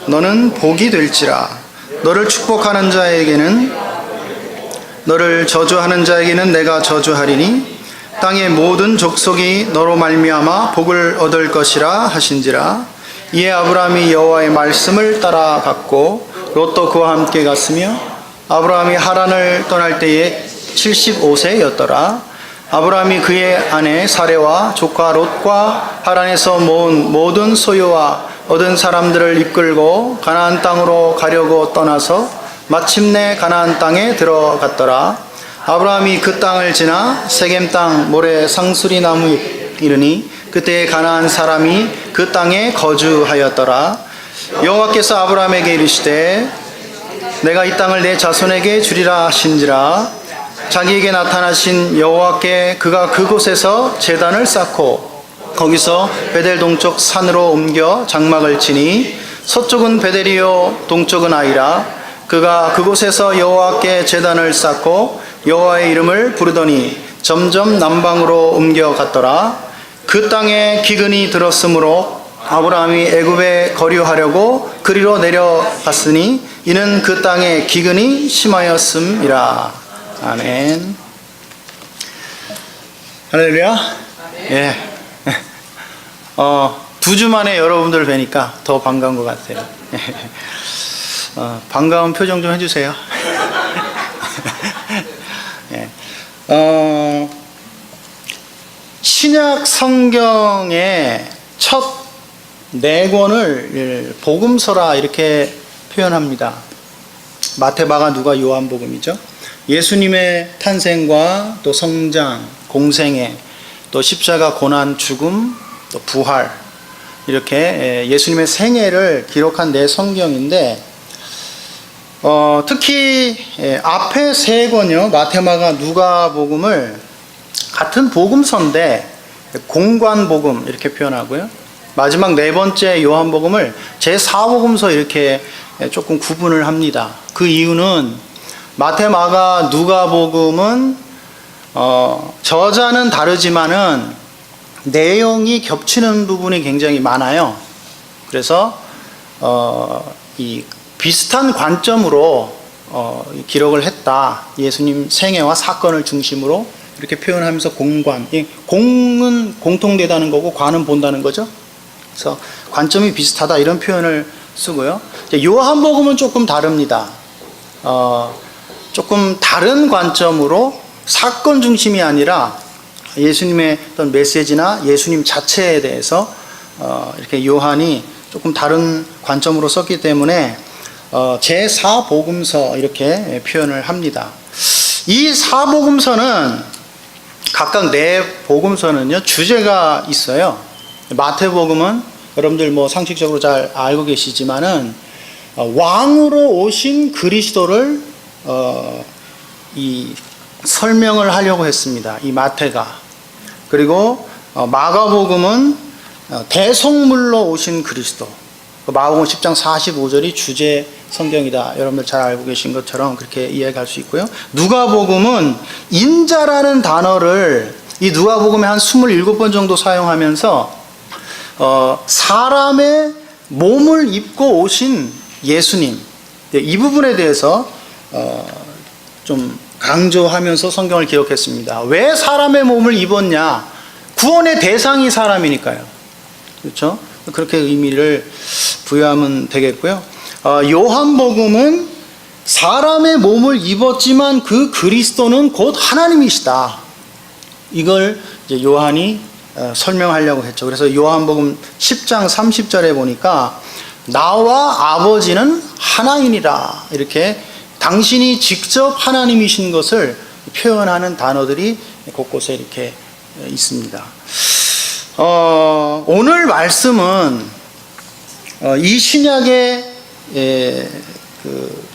너는 복이 될지라. 너를 축복하는 자에게는, 너를 저주하는 자에게는 내가 저주하리니 땅의 모든 족속이 너로 말미암아 복을 얻을 것이라 하신지라. 이에 아브라함이 여호와의 말씀을 따라갔고 롯도 그와 함께 갔으며 아브라함이 하란을 떠날 때에 75세였더라. 아브라함이 그의 아내 사레와 조카 롯과 하란에서 모은 모든 소유와 얻은 사람들을 이끌고 가나안 땅으로 가려고 떠나서 마침내 가나안 땅에 들어갔더라. 아브라함이 그 땅을 지나 세겜 땅 모래 상수리 나무 이르니 그때 가나안 사람이 그 땅에 거주하였더라. 여호와께서 아브라함에게 이르시되 내가 이 땅을 내 자손에게 주리라 하신지라. 자기에게 나타나신 여호와께 그가 그곳에서 제단을 쌓고 거기서 베델 동쪽 산으로 옮겨 장막을 치니 서쪽은 베델이요 동쪽은 아이라. 그가 그곳에서 여호와께 제단을 쌓고 여호와의 이름을 부르더니 점점 남방으로 옮겨갔더라. 그 땅에 기근이 들었으므로 아브라함이 애굽에 거류하려고 그리로 내려갔으니 이는 그 땅에 기근이 심하였음이라. 아멘. 할렐루야. 예. 2주 만에 여러분들 뵈니까 더 반가운 것 같아요. 반가운 표정 좀 해주세요. 예. 신약 성경의 첫 4권을 복음서라 이렇게 표현합니다. 마태, 마가, 누가, 요한복음이죠. 예수님의 탄생과 또 성장, 공생애, 또 십자가, 고난, 죽음, 또 부활, 이렇게 예수님의 생애를 기록한 성경인데 특히 앞에 3권요, 마태, 마가, 누가복음을 같은 복음서인데 공관복음 이렇게 표현하고요, 마지막 4번째 요한복음을 제4복음서 이렇게 조금 구분을 합니다. 그 이유는 마태, 마가, 누가복음은 저자는 다르지만은 내용이 겹치는 부분이 굉장히 많아요. 그래서 이 비슷한 관점으로 기록을 했다. 예수님 생애와 사건을 중심으로 이렇게 표현하면서 공관. 공은 공통되다는 거고 관은 본다는 거죠. 그래서 관점이 비슷하다 이런 표현을 쓰고요. 요한복음은 조금 다릅니다. 조금 다른 관점으로 사건 중심이 아니라 예수님의 어떤 메시지나 예수님 자체에 대해서 이렇게 요한이 조금 다른 관점으로 썼기 때문에 제4복음서 이렇게 표현을 합니다. 이 4복음서는 각각 4복음서는요 주제가 있어요. 마태복음은 여러분들 뭐 상식적으로 잘 알고 계시지만은 왕으로 오신 그리스도를 이 설명을 하려고 했습니다. 이 마태가. 그리고 마가복음은 대속물로 오신 그리스도. 마가복음 10장 45절이 주제 성경이다. 여러분들 잘 알고 계신 것처럼 그렇게 이해할 수 있고요. 누가복음은 인자라는 단어를 이 누가복음에 한 27번 정도 사용하면서 사람의 몸을 입고 오신 예수님, 이 부분에 대해서 좀 강조하면서 성경을 기록했습니다. 왜 사람의 몸을 입었냐? 구원의 대상이 사람이니까요. 그렇죠? 그렇게 의미를 부여하면 되겠고요. 요한복음은 사람의 몸을 입었지만 그 그리스도는 곧 하나님이시다. 이걸 이제 요한이 설명하려고 했죠. 그래서 요한복음 10장 30절에 보니까 나와 아버지는 하나이니라. 이렇게 당신이 직접 하나님이신 것을 표현하는 단어들이 곳곳에 이렇게 있습니다. 오늘 말씀은 이 신약의 그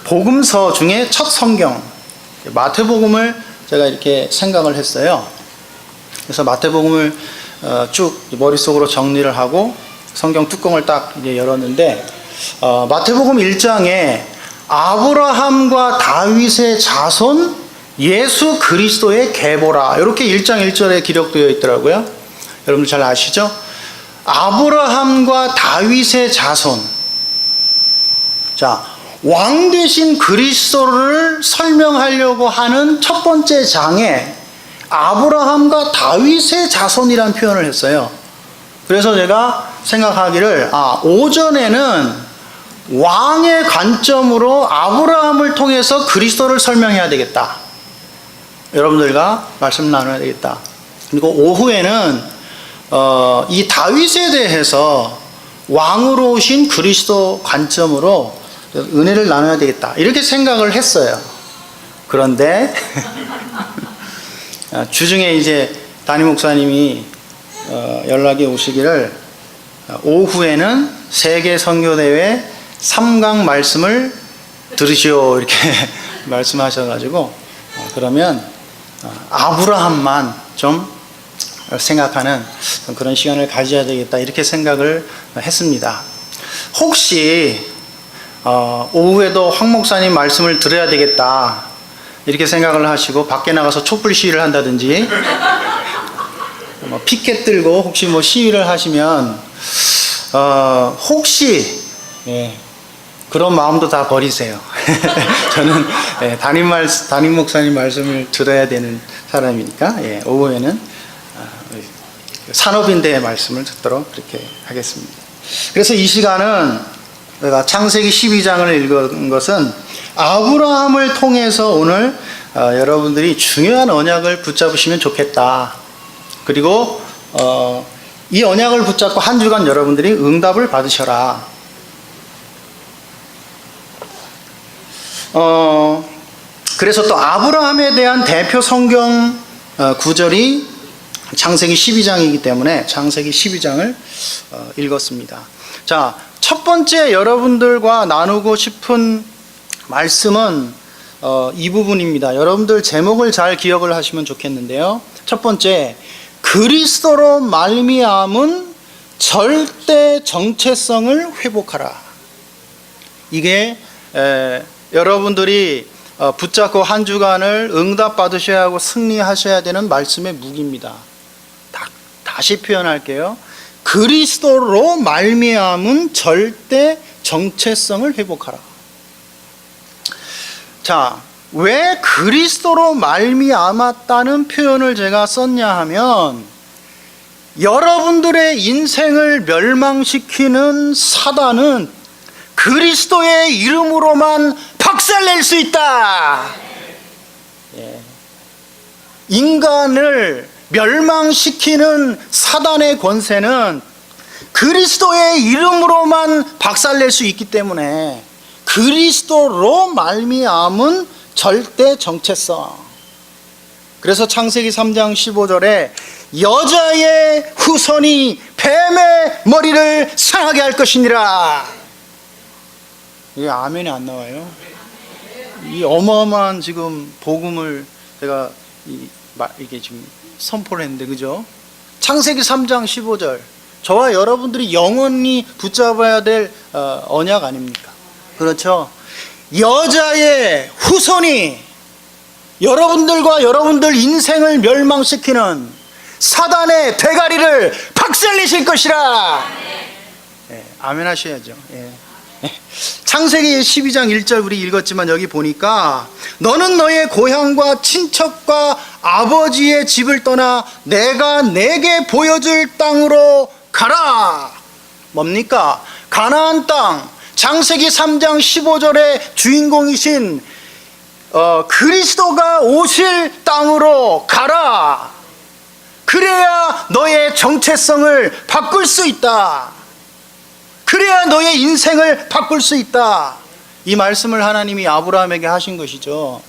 복음서 중에 첫 성경 마태복음을 제가 이렇게 생각을 했어요. 그래서 마태복음을 쭉 머릿속으로 정리를 하고 성경 뚜껑을 딱 이제 열었는데 마태복음 1장에 아브라함과 다윗의 자손 예수 그리스도의 계보라 이렇게 1장 1절에 기록되어 있더라고요. 여러분들 잘 아시죠? 아브라함과 다윗의 자손, 자, 왕 대신 그리스도를 설명하려고 하는 첫 번째 장에 아브라함과 다윗의 자손이라는 표현을 했어요. 그래서 제가 생각하기를 오전에는 왕의 관점으로 아브라함을 통해서 그리스도를 설명해야 되겠다. 여러분들과 말씀 나눠야 되겠다. 그리고 오후에는 이 다윗에 대해서 왕으로 오신 그리스도 관점으로 은혜를 나눠야 되겠다. 이렇게 생각을 했어요. 그런데 주중에 이제 담임 목사님이 연락이 오시기를 오후에는 세계 선교대회 3강 말씀을 들으시오 이렇게 말씀하셔가지고 그러면 아브라함만 좀 생각하는 그런 시간을 가져야 되겠다 이렇게 생각을 했습니다. 혹시 오후에도 황 목사님 말씀을 들어야 되겠다 이렇게 생각을 하시고 밖에 나가서 촛불 시위를 한다든지 피켓 들고 혹시 시위를 하시면 혹시 그런 마음도 다 버리세요. 저는 담임 목사님 말씀을 들어야 되는 사람이니까 오후에는 산업인대의 말씀을 듣도록 그렇게 하겠습니다. 그래서 이 시간은 내가 창세기 12장을 읽은 것은 아브라함을 통해서 오늘 여러분들이 중요한 언약을 붙잡으시면 좋겠다. 그리고 이 언약을 붙잡고 한 주간 여러분들이 응답을 받으셔라. 그래서 또 아브라함에 대한 대표 성경 구절이 창세기 12장이기 때문에 창세기 12장을 읽었습니다. 자, 첫 번째 여러분들과 나누고 싶은 말씀은 이 부분입니다. 여러분들 제목을 잘 기억을 하시면 좋겠는데요. 첫 번째, 그리스도로 말미암은 절대 정체성을 회복하라. 이게 여러분들이 붙잡고 한 주간을 응답 받으셔야 하고 승리하셔야 되는 말씀의 무기입니다. 다시 표현할게요. 그리스도로 말미암은 절대 정체성을 회복하라. 자, 왜 그리스도로 말미암았다는 표현을 제가 썼냐 하면 여러분들의 인생을 멸망시키는 사단은 그리스도의 이름으로만 박살낼 수 있다. 인간을 멸망시키는 사단의 권세는 그리스도의 이름으로만 박살낼 수 있기 때문에 그리스도로 말미암은 절대 정체성. 그래서 창세기 3장 15절에 여자의 후손이 뱀의 머리를 상하게 할 것이니라. 이게 아멘이 안 나와요. 이 어마어마한 지금 복음을 제가 이게 지금 선포를 했는데, 그죠? 창세기 3장 15절. 저와 여러분들이 영원히 붙잡아야 될 언약 아닙니까? 그렇죠? 여자의 후손이 여러분들과 여러분들 인생을 멸망시키는 사단의 대가리를 박살내실 것이라. 아멘 하셔야죠. 창세기 12장 1절 우리 읽었지만 여기 보니까 너는 너의 고향과 친척과 아버지의 집을 떠나 내가 내게 보여줄 땅으로 가라. 뭡니까? 가나안 땅. 창세기 3장 15절의 주인공이신 그리스도가 오실 땅으로 가라. 그래야 너의 정체성을 바꿀 수 있다. 그래야 너의 인생을 바꿀 수 있다. 이 말씀을 하나님이 아브라함에게 하신 것이죠.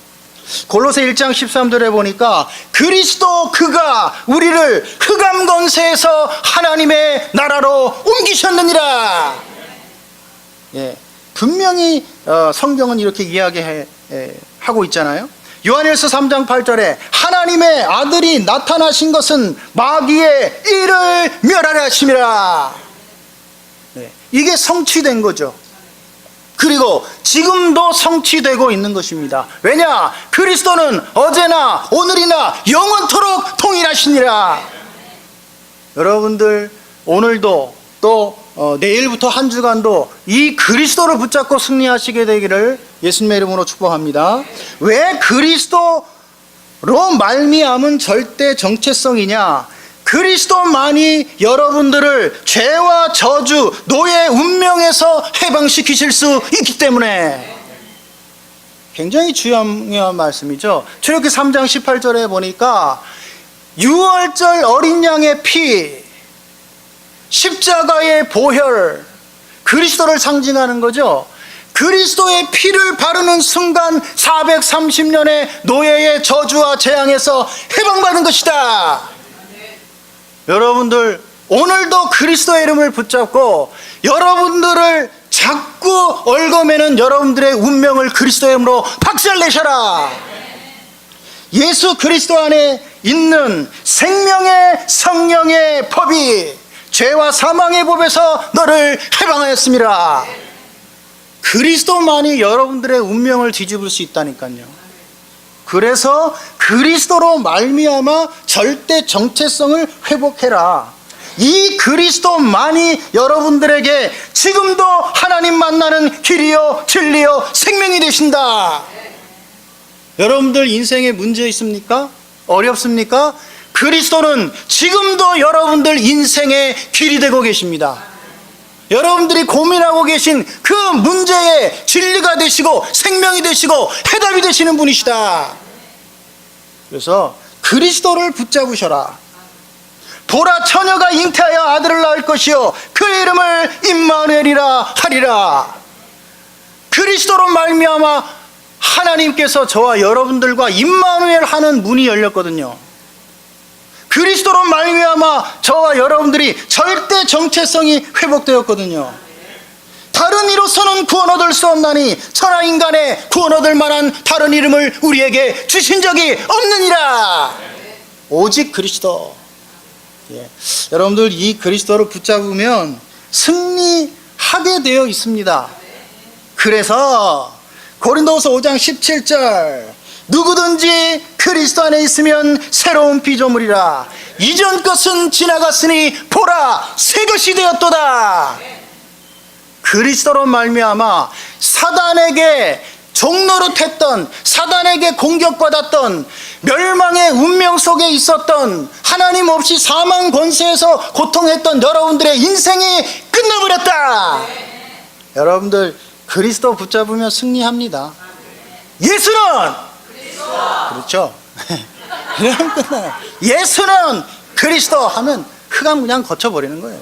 골로새 1장 13절에 보니까 그리스도 그가 우리를 흑암 권세에서 하나님의 나라로 옮기셨느니라. 분명히 성경은 이렇게 이야기하고 있잖아요. 요한일서 3장 8절에 하나님의 아들이 나타나신 것은 마귀의 일을 멸하려 하심이라. 이게 성취된 거죠. 그리고 지금도 성취되고 있는 것입니다. 왜냐? 그리스도는 어제나 오늘이나 영원토록 동일하시니라. 여러분들 오늘도 또 내일부터 한 주간도 이 그리스도를 붙잡고 승리하시게 되기를 예수님의 이름으로 축복합니다. 왜 그리스도로 말미암은 절대 정체성이냐? 그리스도만이 여러분들을 죄와 저주, 노예 운명에서 해방시키실 수 있기 때문에. 굉장히 중요한 말씀이죠. 출애굽기 3장 18절에 보니까 유월절 어린 양의 피, 십자가의 보혈, 그리스도를 상징하는 거죠. 그리스도의 피를 바르는 순간 430년의 노예의 저주와 재앙에서 해방받은 것이다. 여러분들 오늘도 그리스도의 이름을 붙잡고 여러분들을 자꾸 얽어매는 여러분들의 운명을 그리스도의 이름으로 박살내셔라. 예수 그리스도 안에 있는 생명의 성령의 법이 죄와 사망의 법에서 너를 해방하였습니다. 그리스도만이 여러분들의 운명을 뒤집을 수 있다니까요. 그래서 그리스도로 말미암아 절대 정체성을 회복해라. 이 그리스도만이 여러분들에게 지금도 하나님 만나는 길이요 진리요 생명이 되신다. 여러분들 인생에 문제 있습니까? 어렵습니까? 그리스도는 지금도 여러분들 인생의 길이 되고 계십니다. 여러분들이 고민하고 계신 그 문제의 진리가 되시고 생명이 되시고 해답이 되시는 분이시다. 그래서 그리스도를 붙잡으셔라. 보라, 처녀가 잉태하여 아들을 낳을 것이요 그의 이름을 임마누엘이라 하리라. 그리스도로 말미암아 하나님께서 저와 여러분들과 임마누엘 하는 문이 열렸거든요. 그리스도로 말미암아 저와 여러분들이 절대 정체성이 회복되었거든요. 다른 이로서는 구원 얻을 수 없나니 천하 인간의 구원 얻을 만한 다른 이름을 우리에게 주신 적이 없느니라. 오직 그리스도. 여러분들 이 그리스도를 붙잡으면 승리하게 되어 있습니다. 그래서 고린도후서 5장 17절 누구든지 그리스도 안에 있으면 새로운 피조물이라. 이전 것은 지나갔으니 보라 새 것이 되었도다. 그리스도로 말미암아 사단에게 종노릇했던, 사단에게 공격받았던, 멸망의 운명 속에 있었던, 하나님 없이 사망 권세에서 고통했던 여러분들의 인생이 끝나버렸다. 여러분들 그리스도 붙잡으면 승리합니다. 예수는 그렇죠. 그냥 끝나요. 예수는 그리스도 하면 흑암 그냥 거쳐버리는 거예요.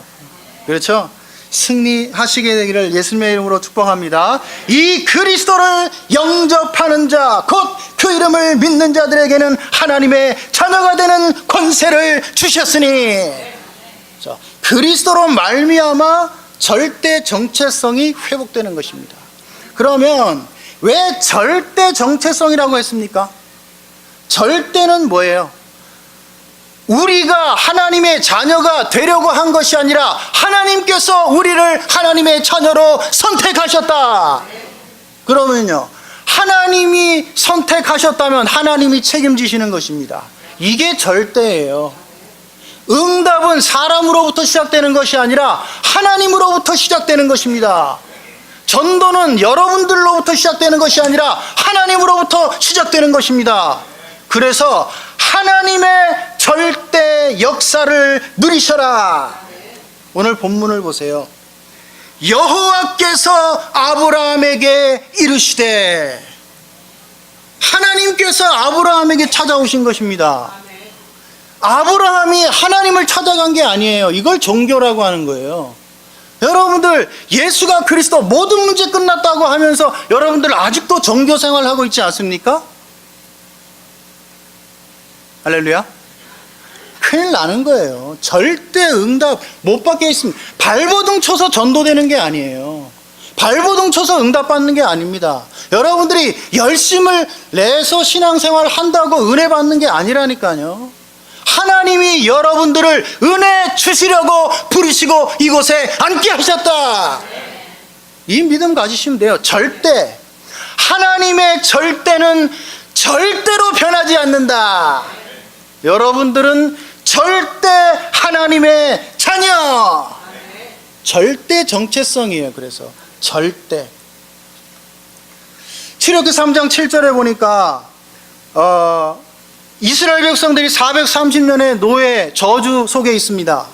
그렇죠. 승리하시게 되기를 예수님의 이름으로 축복합니다. 이 그리스도를 영접하는 자, 곧 그 이름을 믿는 자들에게는 하나님의 자녀가 되는 권세를 주셨으니, 그리스도로 말미암아 절대 정체성이 회복되는 것입니다. 그러면 왜 절대 정체성이라고 했습니까? 절대는 뭐예요? 우리가 하나님의 자녀가 되려고 한 것이 아니라 하나님께서 우리를 하나님의 자녀로 선택하셨다. 그러면요, 하나님이 선택하셨다면 하나님이 책임지시는 것입니다. 이게 절대예요. 응답은 사람으로부터 시작되는 것이 아니라 하나님으로부터 시작되는 것입니다. 전도는 여러분들로부터 시작되는 것이 아니라 하나님으로부터 시작되는 것입니다. 그래서 하나님의 절대 역사를 누리셔라. 오늘 본문을 보세요. 여호와께서 아브라함에게 이르시되, 하나님께서 아브라함에게 찾아오신 것입니다. 아브라함이 하나님을 찾아간 게 아니에요. 이걸 종교라고 하는 거예요. 여러분들 예수가 그리스도 모든 문제 끝났다고 하면서 여러분들 아직도 종교 생활하고 있지 않습니까? 할렐루야. 큰일 나는 거예요. 절대 응답 못 받게 있습니다. 발버둥 쳐서 전도되는 게 아니에요. 발버둥 쳐서 응답 받는 게 아닙니다. 여러분들이 열심을 내서 신앙생활을 한다고 은혜 받는 게 아니라니까요. 하나님이 여러분들을 은혜 주시려고 부르시고 이곳에 앉게 하셨다. 이 믿음 가지시면 돼요. 절대. 하나님의 절대는 절대로 변하지 않는다. 여러분들은 절대 하나님의 자녀. 절대 정체성이에요. 그래서 절대. 출애굽기 3장 7절에 보니까 이스라엘 백성들이 430년의 노예 저주 속에 있습니다.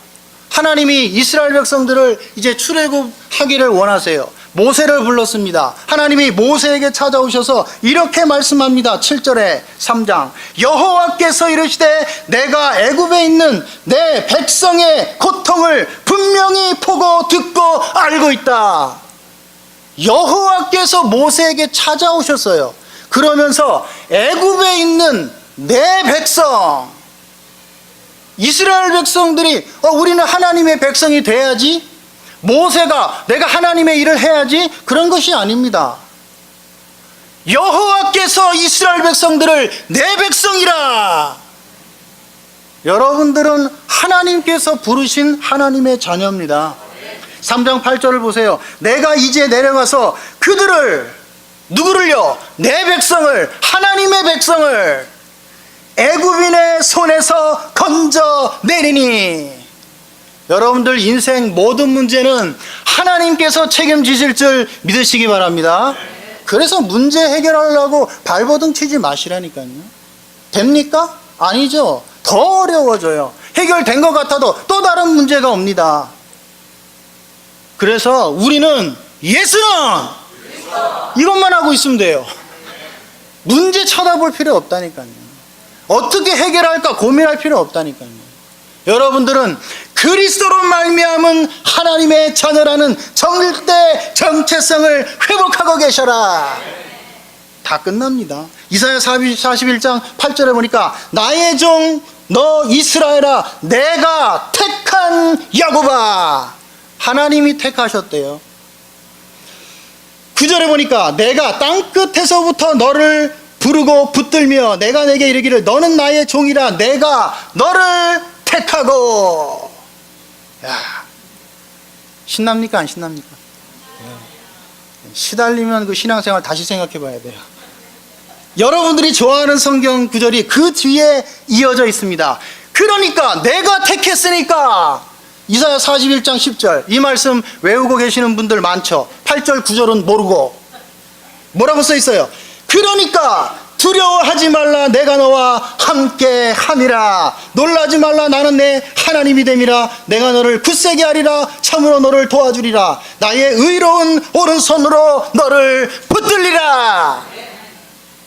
하나님이 이스라엘 백성들을 이제 출애굽하기를 원하세요. 모세를 불렀습니다. 하나님이 모세에게 찾아오셔서 이렇게 말씀합니다. 7절에 3장 여호와께서 이르시되 내가 애굽에 있는 내 백성의 고통을 분명히 보고 듣고 알고 있다. 여호와께서 모세에게 찾아오셨어요. 그러면서 애굽에 있는 내 백성, 이스라엘 백성들이 우리는 하나님의 백성이 돼야지, 모세가 내가 하나님의 일을 해야지, 그런 것이 아닙니다. 여호와께서 이스라엘 백성들을 내 백성이라. 여러분들은 하나님께서 부르신 하나님의 자녀입니다. 3장 8절을 보세요. 내가 이제 내려가서 그들을, 누구를요? 내 백성을, 하나님의 백성을 애굽인의 손에서 건져내리니. 여러분들 인생 모든 문제는 하나님께서 책임지실 줄 믿으시기 바랍니다. 그래서 문제 해결하려고 발버둥 치지 마시라니까요. 됩니까? 아니죠. 더 어려워져요. 해결된 것 같아도 또 다른 문제가 옵니다. 그래서 우리는 예수는 이것만 하고 있으면 돼요. 문제 쳐다볼 필요 없다니까요. 어떻게 해결할까 고민할 필요 없다니까요. 여러분들은 그리스도로 말미암은 하나님의 자녀라는 절대 정체성을 회복하고 계셔라. 다 끝납니다. 이사야 41장 8절에 보니까 나의 종 너 이스라엘아 내가 택한 야곱아. 하나님이 택하셨대요. 9절에 보니까 내가 땅끝에서부터 너를 부르고 붙들며 내가 내게 이르기를 너는 나의 종이라 내가 너를 택하고. 야, 신납니까 안 신납니까? 시달리면 그 신앙생활 다시 생각해 봐야 돼요. 여러분들이 좋아하는 성경 구절이 그 뒤에 이어져 있습니다. 그러니까 내가 택했으니까. 이사야 41장 10절 이 말씀 외우고 계시는 분들 많죠. 8절 9절은 모르고 뭐라고 써 있어요? 그러니까 두려워하지 말라 내가 너와 함께 함이라. 놀라지 말라 나는 내 하나님이 됨이라. 내가 너를 굳세게 하리라. 참으로 너를 도와주리라. 나의 의로운 오른손으로 너를 붙들리라.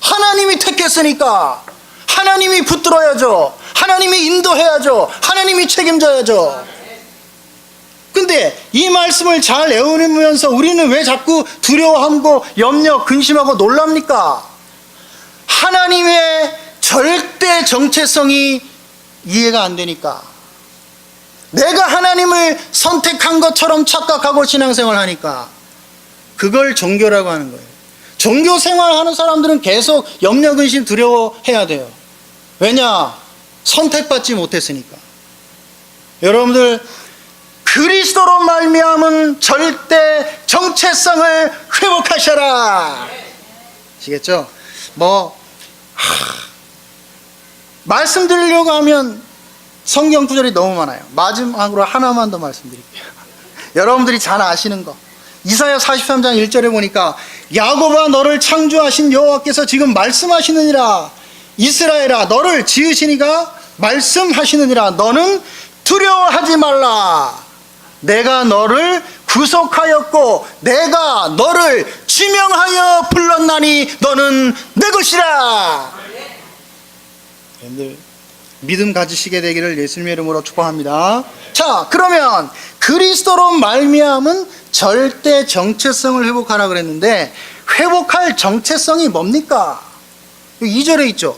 하나님이 택했으니까 하나님이 붙들어야죠. 하나님이 인도해야죠. 하나님이 책임져야죠. 근데 이 말씀을 잘 외우면서 우리는 왜 자꾸 두려워하고 염려, 근심하고 놀랍니까? 하나님의 절대 정체성이 이해가 안 되니까. 내가 하나님을 선택한 것처럼 착각하고 신앙생활 하니까. 그걸 종교라고 하는 거예요. 종교 생활하는 사람들은 계속 염려, 근심, 두려워해야 돼요. 왜냐? 선택받지 못했으니까. 여러분들 그리스도로 말미암은 절대 정체성을 회복하셔라. 아시겠죠? 말씀드리려고 하면 성경 구절이 너무 많아요. 마지막으로 하나만 더 말씀드릴게요. 여러분들이 잘 아시는 거. 이사야 43장 1절에 보니까 야곱아 너를 창조하신 여호와께서 지금 말씀하시느니라. 이스라엘아 너를 지으시니가 말씀하시느니라. 너는 두려워하지 말라. 내가 너를 구속하였고 내가 너를 지명하여 불렀나니 너는 내 것이라. 여러분들 믿음 가지시게 되기를 예수님의 이름으로 축복합니다. 자, 그러면 그리스도로 말미암은 절대 정체성을 회복하라 그랬는데 회복할 정체성이 뭡니까? 2절에 있죠.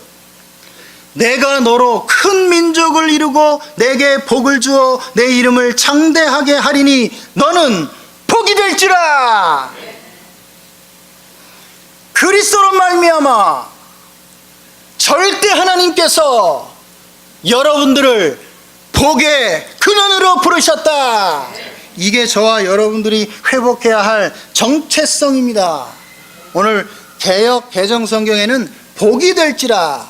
내가 너로 큰 민족을 이루고 내게 복을 주어 내 이름을 창대하게 하리니 너는 복이 될지라. 그리스도로 말미암아 절대 하나님께서 여러분들을 복의 근원으로 부르셨다. 이게 저와 여러분들이 회복해야 할 정체성입니다. 오늘 개역 개정 성경에는 복이 될지라,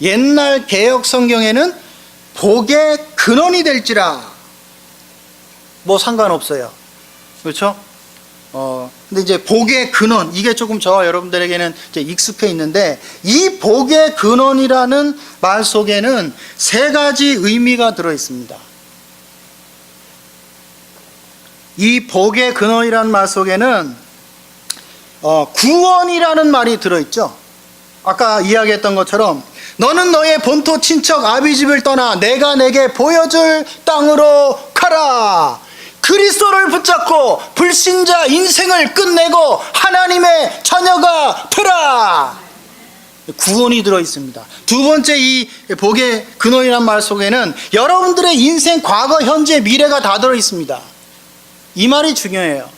옛날 개역 성경에는 복의 근원이 될지라. 뭐 상관없어요. 그렇죠? 근데 이제 복의 근원, 이게 조금 저와 여러분들에게는 이제 익숙해 있는데, 이 복의 근원이라는 말 속에는 세 가지 의미가 들어 있습니다. 이 복의 근원이라는 말 속에는 구원이라는 말이 들어있죠. 아까 이야기했던 것처럼 너는 너의 본토 친척 아비집을 떠나 내가 내게 보여줄 땅으로 가라. 그리스도를 붙잡고 불신자 인생을 끝내고 하나님의 자녀가 되라. 구원이 들어있습니다. 두 번째, 이 복의 근원이라는 말 속에는 여러분들의 인생 과거 현재 미래가 다 들어있습니다. 이 말이 중요해요.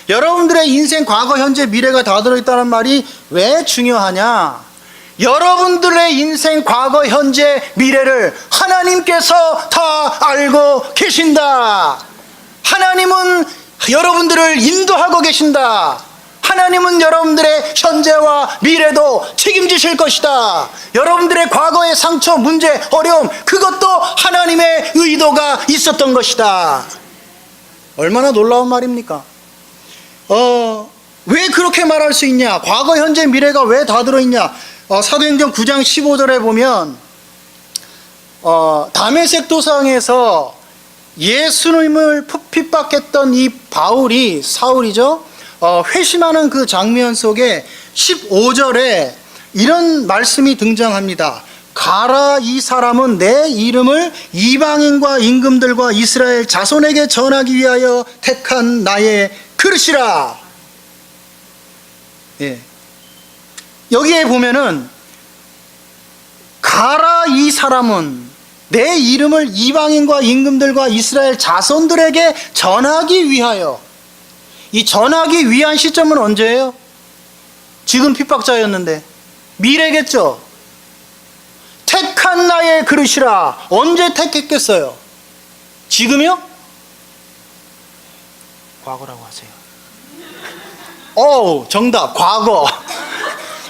여러분들의 인생 과거 현재 미래가 다 들어있다는 말이 왜 중요하냐? 여러분들의 인생 과거 현재 미래를 하나님께서 다 알고 계신다. 하나님은 여러분들을 인도하고 계신다. 하나님은 여러분들의 현재와 미래도 책임지실 것이다. 여러분들의 과거의 상처, 문제, 어려움, 그것도 하나님의 의도가 있었던 것이다. 얼마나 놀라운 말입니까? 왜 그렇게 말할 수 있냐? 과거, 현재, 미래가 왜 다 들어있냐? 사도행전 9장 15절에 보면 다메섹 도상에서 예수님을 핍박했던 이 바울이, 사울이죠, 회심하는 그 장면 속에 15절에 이런 말씀이 등장합니다. 가라, 이 사람은 내 이름을 이방인과 임금들과 이스라엘 자손에게 전하기 위하여 택한 나의 그릇이라. 예. 여기에 보면은 가라, 이 사람은 내 이름을 이방인과 임금들과 이스라엘 자손들에게 전하기 위하여. 이 전하기 위한 시점은 언제예요? 지금 핍박자였는데 미래겠죠. 택한 나의 그릇이라. 언제 택했겠어요? 지금이요? 과거라고 하세요. 정답, 과거.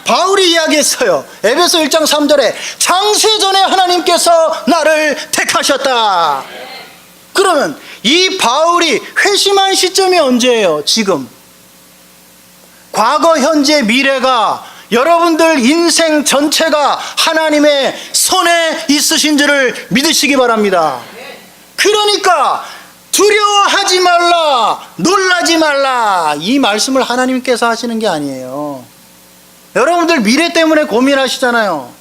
바울이 이야기했어요. 에베소 1장 3절에 창세전에 하나님께서 나를 택하셨다. 그러면 이 바울이 회심한 시점이 언제예요? 지금. 과거, 현재, 미래가, 여러분들 인생 전체가 하나님의 손에 있으신 줄을 믿으시기 바랍니다. 그러니까 두려워하지 말라, 놀라지 말라, 이 말씀을 하나님께서 하시는 게 아니에요. 여러분들 미래 때문에 고민하시잖아요.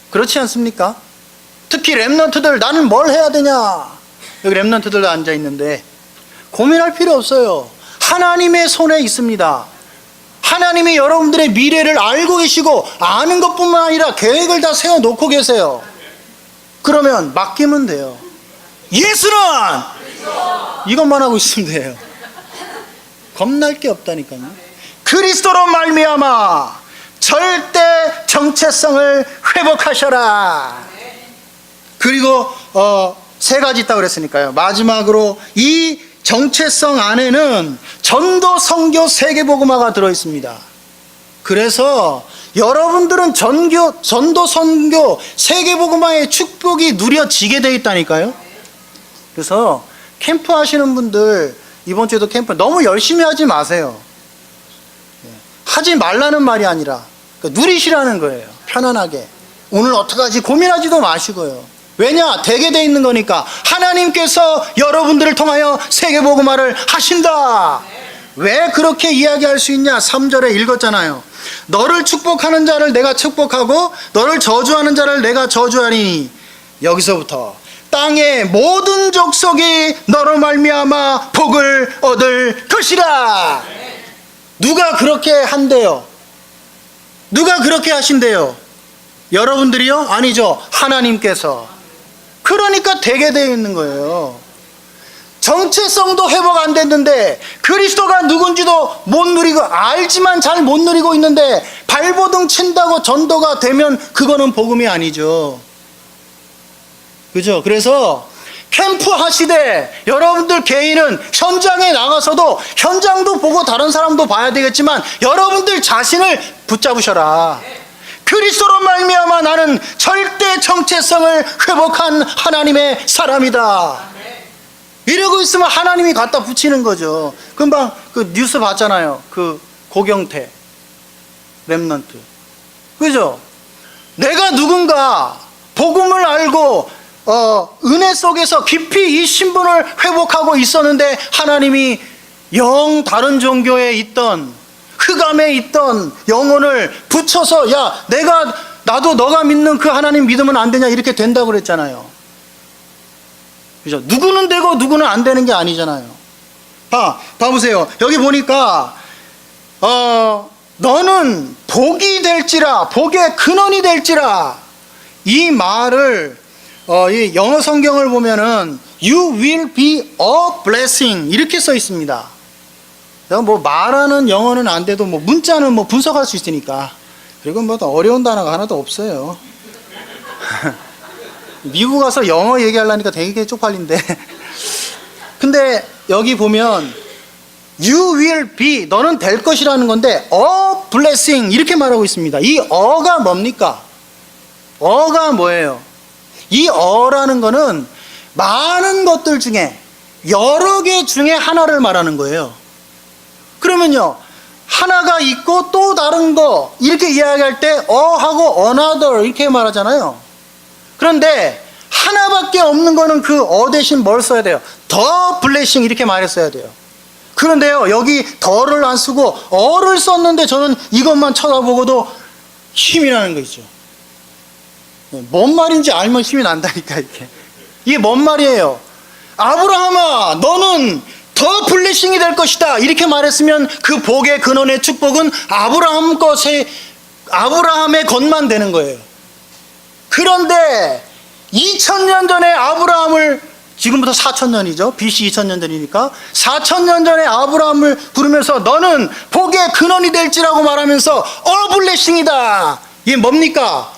그렇지 않습니까? 특히 렘넌트들, 나는 뭘 해야 되냐? 여기 렘넌트들도 앉아있는데 고민할 필요 없어요. 하나님의 손에 있습니다. 하나님이 여러분들의 미래를 알고 계시고 아는 것뿐만 아니라 계획을 다 세워놓고 계세요. 그러면 맡기면 돼요. 예수는 이것만 하고 있으면 돼요. 겁날 게 없다니까요. 그리스도로 말미암아 절대 정체성을 회복하셔라. 그리고 세 가지 있다고 그랬으니까요. 마지막으로 이 정체성 안에는 전도, 선교, 세계복음화가 들어있습니다. 그래서 여러분들은 전도, 선교, 세계복음화의 축복이 누려지게 되어 있다니까요. 그래서 캠프 하시는 분들, 이번 주에도 캠프 너무 열심히 하지 마세요. 하지 말라는 말이 아니라 누리시라는 거예요. 편안하게. 오늘 어떡하지 고민하지도 마시고요. 왜냐? 되게 돼 있는 거니까. 하나님께서 여러분들을 통하여 세계복음화를 하신다. 왜 그렇게 이야기할 수 있냐? 3절에 읽었잖아요. 너를 축복하는 자를 내가 축복하고 너를 저주하는 자를 내가 저주하니. 여기서부터 땅의 모든 족속이 너로 말미암아 복을 얻을 것이라. 누가 그렇게 한대요? 누가 그렇게 하신대요? 여러분들이요? 아니죠. 하나님께서. 그러니까 되게 되어 있는 거예요. 정체성도 회복 안 됐는데 그리스도가 누군지도 못 누리고, 알지만 잘 못 누리고 있는데 발버둥 친다고 전도가 되면 그거는 복음이 아니죠. 그죠? 그래서 캠프 하시되 여러분들 개인은 현장에 나가서도 현장도 보고 다른 사람도 봐야 되겠지만 여러분들 자신을 붙잡으셔라. 그리스도로 말미암아 나는 절대 정체성을 회복한 하나님의 사람이다. 이러고 있으면 하나님이 갖다 붙이는 거죠. 금방 그 뉴스 봤잖아요. 그 고경태 렘넌트, 그죠? 내가 누군가 복음을 알고 은혜 속에서 깊이 이 신분을 회복하고 있었는데 하나님이 영 다른 종교에 있던, 흑암에 있던 영혼을 붙여서, 야, 나도 너가 믿는 그 하나님 믿으면 안 되냐, 이렇게 된다고 그랬잖아요. 그죠? 누구는 되고 누구는 안 되는 게 아니잖아요. 봐보세요. 여기 보니까 너는 복이 될지라, 복의 근원이 될지라, 이 말을 이 영어 성경을 보면은 You will be a blessing 이렇게 써 있습니다. 내가 뭐 말하는 영어는 안 돼도 뭐 문자는 뭐 분석할 수 있으니까. 그리고 뭐 어려운 단어가 하나도 없어요. 미국 가서 영어 얘기하려니까 되게 쪽팔린데. 근데 여기 보면 You will be, 너는 될 것이라는 건데 a blessing 이렇게 말하고 있습니다. 이 어가 뭡니까? 어가 뭐예요? 이 어라는 거는 많은 것들 중에, 여러 개 중에 하나를 말하는 거예요. 그러면요, 하나가 있고 또 다른 거 이렇게 이야기할 때 하고 another 이렇게 말하잖아요. 그런데 하나밖에 없는 거는 그 대신 뭘 써야 돼요? the blessing 이렇게 말했어야 돼요. 그런데요, 여기 더를 안 쓰고 어를 썼는데 저는 이것만 쳐다보고도 힘이 나는 거 있죠. 뭔 말인지 알면 힘이 난다니까. 이게 뭔 말이에요? 아브라함아, 너는 더 블레싱이 될 것이다 이렇게 말했으면 그 복의 근원의 축복은 아브라함의 것만 되는 거예요. 그런데 2000년 전에 아브라함을, 지금부터 4000년이죠. BC 2000년 전이니까 4000년 전에 아브라함을 부르면서 너는 복의 근원이 될지라고 말하면서 블레싱이다. 이게 뭡니까?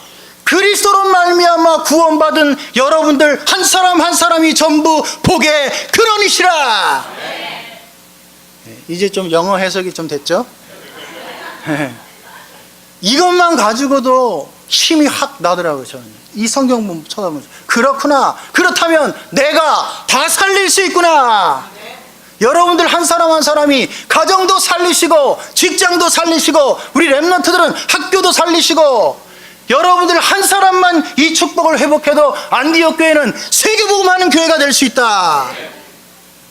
그리스도로 말미암아 구원받은 여러분들 한 사람 한 사람이 전부 복의 근원이시라. 네, 이제 좀 영어 해석이 좀 됐죠? 이것만 가지고도 힘이 확 나더라고요. 저는 이 성경 쳐다보면서 그렇구나, 그렇다면 내가 다 살릴 수 있구나. 여러분들 한 사람 한 사람이 가정도 살리시고 직장도 살리시고 우리 렘넌트들은 학교도 살리시고, 여러분들 한 사람만 이 축복을 회복해도 안디옥 교회는 세계복음하는 교회가 될 수 있다.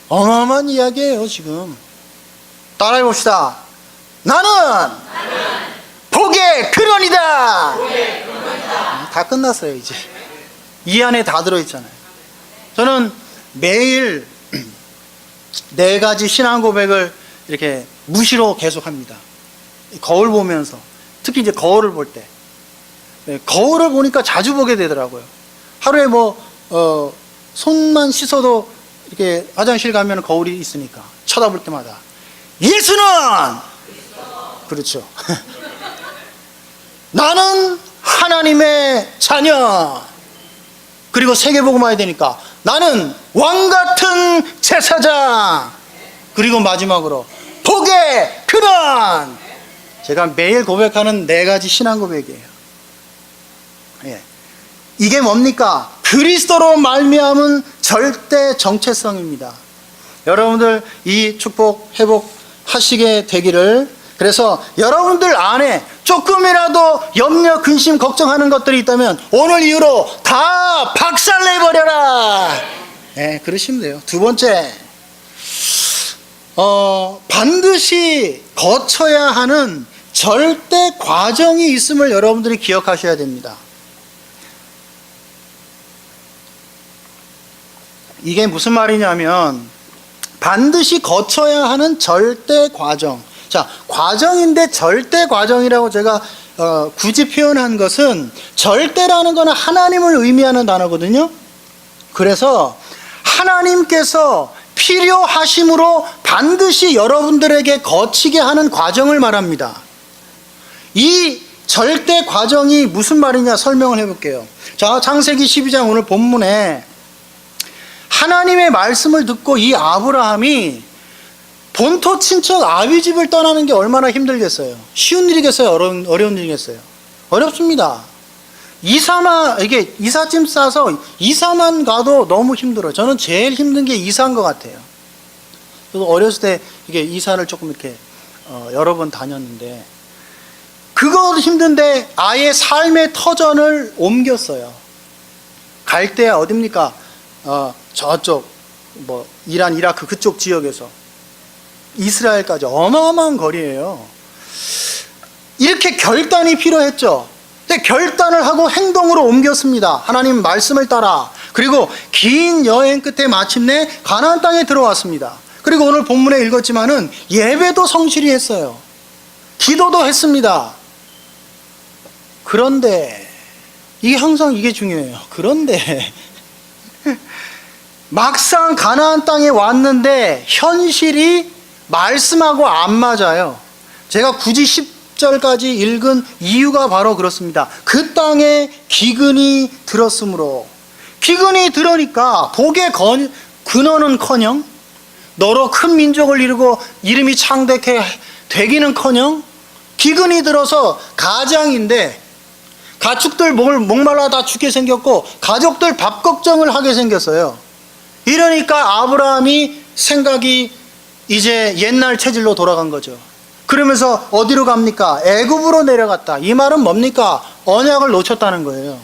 어마어마한 이야기예요. 지금 따라해 봅시다. 나는 복의 근원이다. 다 끝났어요. 이제 이 안에 다 들어있잖아요. 저는 매일 4가지 신앙 고백을 이렇게 무시로 계속합니다. 거울 보면서, 특히 이제 거울을 볼 때, 거울을 보니까 자주 보게 되더라고요. 하루에 손만 씻어도 이렇게 화장실 가면 거울이 있으니까 쳐다볼 때마다 예수는, 그렇죠. 나는 하나님의 자녀. 그리고 세계복음화해야 되니까 나는 왕같은 제사장. 그리고 마지막으로 복의 근원. 제가 매일 고백하는 4가지 신앙 고백이에요. 이게 뭡니까? 그리스도로 말미암은 절대 정체성입니다. 여러분들 이 축복 회복하시게 되기를. 그래서 여러분들 안에 조금이라도 염려, 근심, 걱정하는 것들이 있다면 오늘 이후로 다 박살내버려라. 그러시면 돼요. 2번째, 반드시 거쳐야 하는 절대 과정이 있음을 여러분들이 기억하셔야 됩니다. 이게 무슨 말이냐면 반드시 거쳐야 하는 절대 과정. 자, 과정인데 절대 과정이라고 제가 굳이 표현한 것은, 절대라는 것은 하나님을 의미하는 단어거든요. 그래서 하나님께서 필요하심으로 반드시 여러분들에게 거치게 하는 과정을 말합니다. 이 절대 과정이 무슨 말이냐 설명을 해볼게요. 자, 창세기 12장 오늘 본문에 하나님의 말씀을 듣고 이 아브라함이 본토 친척 아비 집을 떠나는 게 얼마나 힘들겠어요? 쉬운 일이겠어요? 어려운 일이겠어요? 어렵습니다. 이게 이삿짐 싸서 이사만 가도 너무 힘들어요. 저는 제일 힘든 게 이사인 것 같아요. 저도 어렸을 때 이게 이사를 조금 이렇게 여러 번 다녔는데, 그것도 힘든데 아예 삶의 터전을 옮겼어요. 갈 때 어딥니까? 저쪽 이란, 이라크 그쪽 지역에서 이스라엘까지 어마어마한 거리예요. 이렇게 결단이 필요했죠. 근데 결단을 하고 행동으로 옮겼습니다. 하나님 말씀을 따라. 그리고 긴 여행 끝에 마침내 가나안 땅에 들어왔습니다. 그리고 오늘 본문에 읽었지만은 예배도 성실히 했어요. 기도도 했습니다. 그런데 이게 항상 이게 중요해요. 그런데 막상 가나안 땅에 왔는데 현실이 말씀하고 안 맞아요. 제가 굳이 10절까지 읽은 이유가 바로 그렇습니다. 그 땅에 기근이 들었으므로. 기근이 들으니까 복의 근원은커녕 너로 큰 민족을 이루고 이름이 창대케 되기는커녕 기근이 들어서 가장인데 가축들 목말라 다 죽게 생겼고 가족들 밥 걱정을 하게 생겼어요. 이러니까 아브라함이 생각이 이제 옛날 체질로 돌아간 거죠. 그러면서 어디로 갑니까? 애굽으로 내려갔다. 이 말은 뭡니까? 언약을 놓쳤다는 거예요.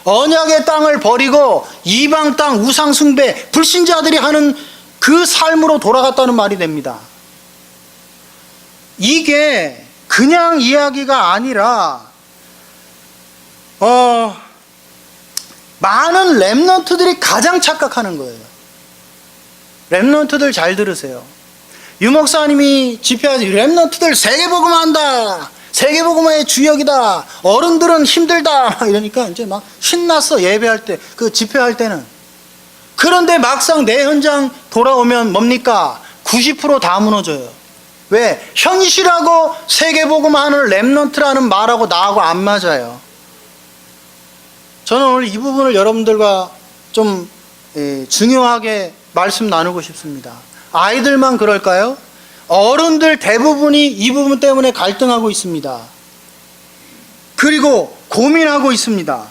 언약의 땅을 버리고 이방 땅 우상 숭배 불신자들이 하는 그 삶으로 돌아갔다는 말이 됩니다. 이게 그냥 이야기가 아니라 많은 렘넌트들이 가장 착각하는 거예요. 렘넌트들 잘 들으세요. 유 목사님이 집회하지 렘넌트들 세계복음한다, 세계복음의 주역이다, 어른들은 힘들다 막 이러니까 이제 막 신났어. 예배할 때, 그 집회할 때는. 그런데 막상 내 현장 돌아오면 뭡니까? 90% 다 무너져요. 왜? 현실하고 세계복음하는 렘넌트라는 말하고 나하고 안 맞아요. 저는 오늘 이 부분을 여러분들과 좀 중요하게 말씀 나누고 싶습니다. 아이들만 그럴까요? 어른들 대부분이 이 부분 때문에 갈등하고 있습니다. 그리고 고민하고 있습니다.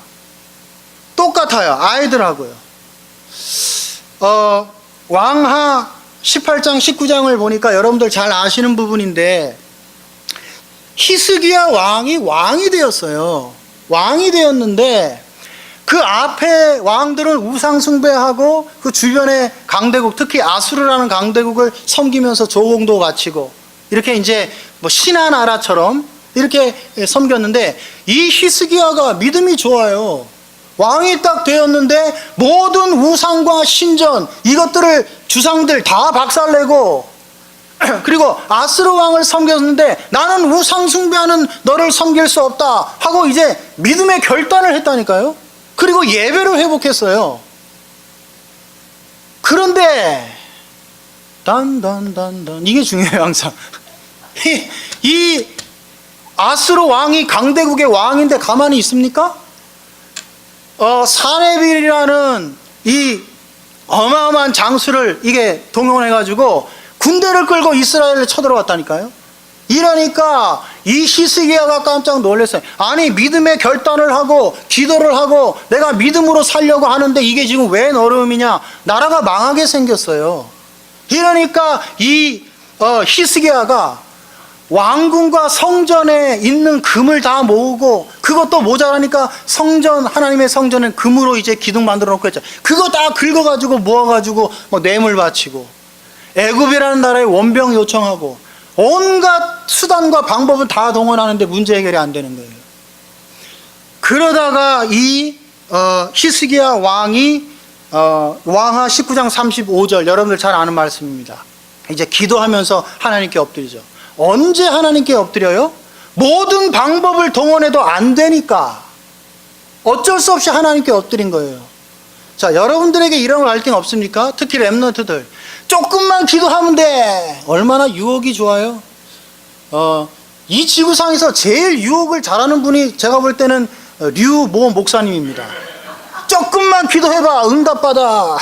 똑같아요. 아이들하고요. 왕하 18장 19장을 보니까 여러분들 잘 아시는 부분인데, 히스기야 왕이 되었어요. 왕이 되었는데 그 앞에 왕들은 우상 숭배하고 그 주변의 강대국, 특히 아수르라는 강대국을 섬기면서 조공도 바치고 이렇게 이제 뭐 신하 나라처럼 이렇게 섬겼는데, 이 히스기야가 믿음이 좋아요. 왕이 딱 되었는데 모든 우상과 신전 이것들을 주상들 다 박살내고, 그리고 아스르 왕을 섬겼는데 나는 우상 숭배하는 너를 섬길 수 없다 하고 이제 믿음의 결단을 했다니까요. 그리고 예배를 회복했어요. 그런데 단단단단 이게 중요해요. 항상 이 아스르 왕이 강대국의 왕인데 가만히 있습니까? 사네빌이라는 이 어마어마한 장수를 이게 동원해가지고 군대를 끌고 이스라엘을 쳐들어왔다니까요. 이러니까 이 히스기야가 깜짝 놀랐어요. 아니, 믿음의 결단을 하고 기도를 하고 내가 믿음으로 살려고 하는데 이게 지금 왜 어려움이냐? 나라가 망하게 생겼어요. 이러니까 이 히스기야가 왕궁과 성전에 있는 금을 다 모으고, 그것도 모자라니까 성전, 하나님의 성전은 금으로 이제 기둥 만들어 놓고 했죠. 그거 다 긁어가지고 모아가지고 뭐 뇌물 바치고, 애굽이라는 나라에 원병 요청하고 온갖 수단과 방법을 다 동원하는데 문제 해결이 안 되는 거예요. 그러다가 이 히스기야 왕이 왕하 19장 35절, 여러분들 잘 아는 말씀입니다. 이제 기도하면서 하나님께 엎드리죠. 언제 하나님께 엎드려요? 모든 방법을 동원해도 안 되니까 어쩔 수 없이 하나님께 엎드린 거예요. 자, 여러분들에게 이런 갈등 없습니까? 특히 렘넌트들 조금만 기도하면 돼. 얼마나 유혹이 좋아요. 이 지구상에서 제일 유혹을 잘하는 분이 제가 볼 때는 류모 목사님입니다. 조금만 기도해봐, 응답받아.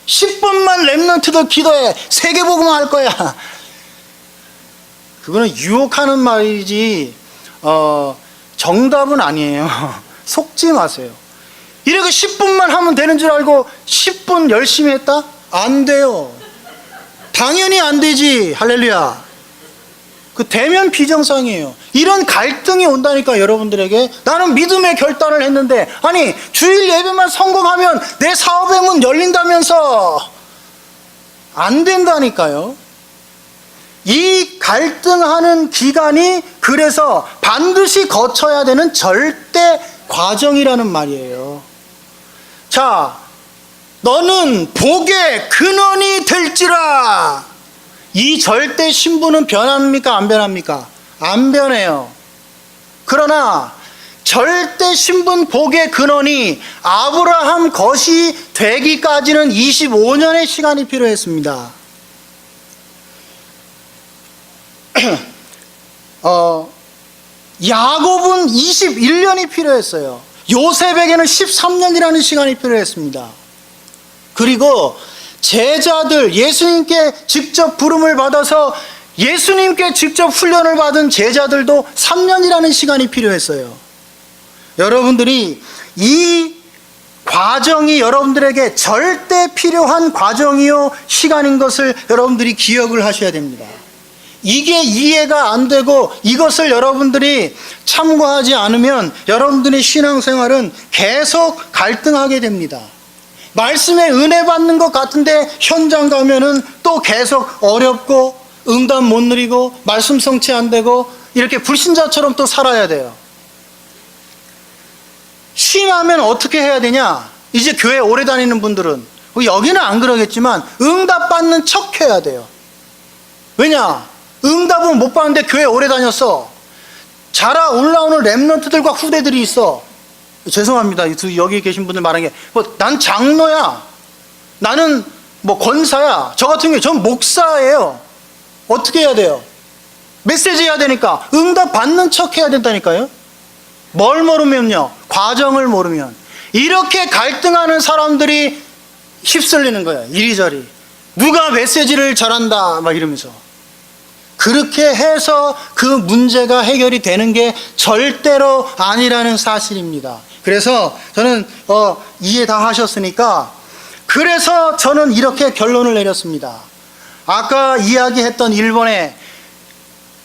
10분만 렘넌트들 기도해, 세계복음화 할 거야. 그거는 유혹하는 말이지 정답은 아니에요. 속지 마세요. 이렇게 10분만 하면 되는 줄 알고 10분 열심히 했다? 안 돼요. 당연히 안 되지. 할렐루야. 그 되면 비정상이에요. 이런 갈등이 온다니까 여러분들에게. 나는 믿음의 결단을 했는데, 아니 주일 예배만 성공하면 내 사업의 문 열린다면서. 안 된다니까요. 이 갈등하는 기간이 그래서 반드시 거쳐야 되는 절대 과정이라는 말이에요. 자, 너는 복의 근원이 될지라. 이 절대 신부는 변합니까? 안 변합니까? 안 변해요. 그러나 절대 신분 복의 근원이 아브라함 것이 되기까지는 25년의 시간이 필요했습니다. 야곱은 21년이 필요했어요. 요셉에게는 13년이라는 시간이 필요했습니다. 그리고 제자들, 예수님께 직접 부름을 받아서 예수님께 직접 훈련을 받은 제자들도 3년이라는 시간이 필요했어요. 여러분들이 이 과정이 여러분들에게 절대 필요한 과정이요 시간인 것을 여러분들이 기억을 하셔야 됩니다. 이게 이해가 안 되고 이것을 여러분들이 참고하지 않으면 여러분들의 신앙생활은 계속 갈등하게 됩니다. 말씀에 은혜 받는 것 같은데 현장 가면은 또 계속 어렵고 응답 못 누리고 말씀 성취 안 되고 이렇게 불신자처럼 또 살아야 돼요. 심하면 어떻게 해야 되냐? 이제 교회 오래 다니는 분들은, 여기는 안 그러겠지만 응답 받는 척 해야 돼요. 왜냐? 응답은 못 받는데 교회 오래 다녔어. 자라 올라오는 랩런트들과 후대들이 있어. 죄송합니다. 여기 계신 분들 말하는 게, 난 장로야. 나는 권사야. 저 같은 경우에 전 목사예요. 어떻게 해야 돼요? 메시지 해야 되니까 응답 받는 척 해야 된다니까요. 뭘 모르면요? 과정을 모르면. 이렇게 갈등하는 사람들이 휩쓸리는 거예요. 이리저리. 누가 메시지를 잘한다 막 이러면서. 그렇게 해서 그 문제가 해결이 되는 게 절대로 아니라는 사실입니다. 그래서 저는 이해 다 하셨으니까, 그래서 저는 이렇게 결론을 내렸습니다. 아까 이야기했던 일본의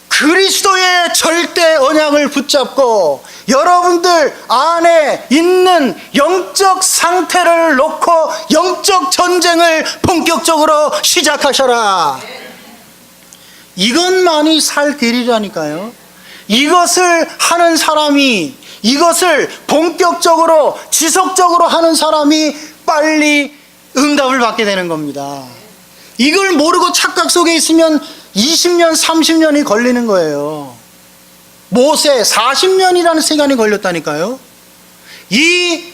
그리스도의 절대 언약을 붙잡고 여러분들 안에 있는 영적 상태를 놓고 영적 전쟁을 본격적으로 시작하셔라. 이것만이 살 길이라니까요. 이것을 하는 사람이, 이것을 본격적으로 지속적으로 하는 사람이 빨리 응답을 받게 되는 겁니다. 이걸 모르고 착각 속에 있으면 20년, 30년이 걸리는 거예요. 모세 40년이라는 시간이 걸렸다니까요. 이